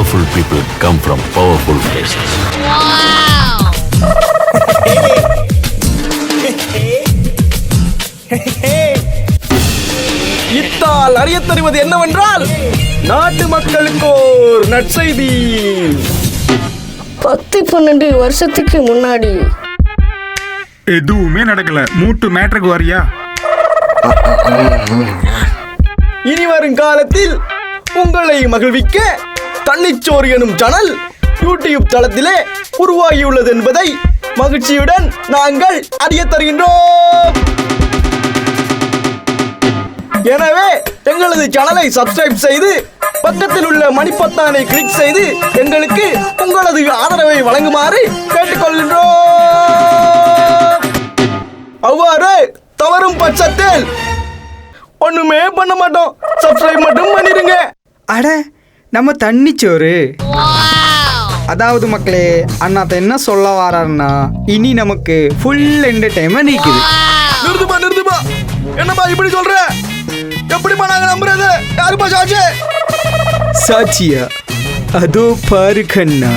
powerful people come from powerful places. இத்தால் அறிய தருவது என்னவென்றால் நாட்டு மக்களுக்கோர் நற்செய்தி. 10-12 வருஷத்துக்கு முன்னாடி எதுவுமே நடக்கல. மூட்டு மேட்ருக்கு வரியா? இனி வரும் காலத்தில் உங்களை மகிழ்விக்க தன்னிச்சோறு எனும் சேனல் யூடியூப் தளத்திலே உருவாகியுள்ளது என்பதை மகிழ்ச்சியுடன் நாங்கள் அறிய தருகின்றோம். எனவே எங்களது சேனலை சப்ஸ்கிரைப் செய்து பக்கத்தில் உள்ள மணிப்பத்தானை கிளிக் செய்து எங்களுக்கு உங்களது ஆதரவை வழங்குமாறு கேட்டுக்கொள்கின்றோம். அவ்வாறு தவறும் பட்சத்தில் ஒண்ணுமே பண்ண மாட்டோம். சப்ஸ்கிரைப் மட்டும் பண்ணிடுங்க. அட, நம்ம தண்ணிச்சோறு. அதாவது மக்களே, அண்ணாத்த என்ன சொல்ல வராருன்னா, இனி நமக்கு ஃபுல் என்டர்டைன்மெண்ட் இருக்குது. நிறுத்துப்பா. என்னப்பா இப்படி சொல்ற? எப்படிப்பா நாங்க நம்புறது? யாருப்பா சாட்சி? சாட்சியா? அதோ பாரு கண்ணா.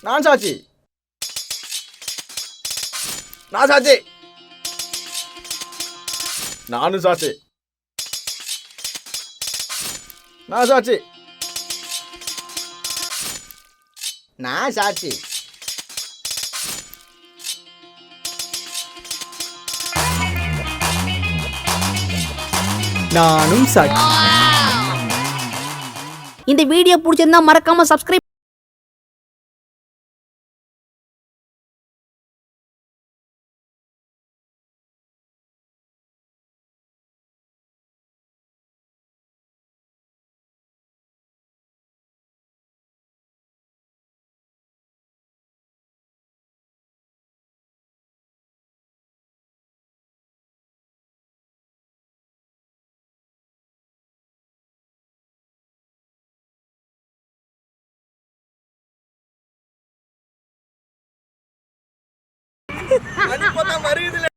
நான் சாட்சி. நான் சாட்சி. நானும் சாட்சி. நான் சாட்சி. நான் சாட்சி. நானும் சாட்சி. இந்த வீடியோ பிடிச்சிருந்தா மறக்காம சப்ஸ்கிரைப் வருது.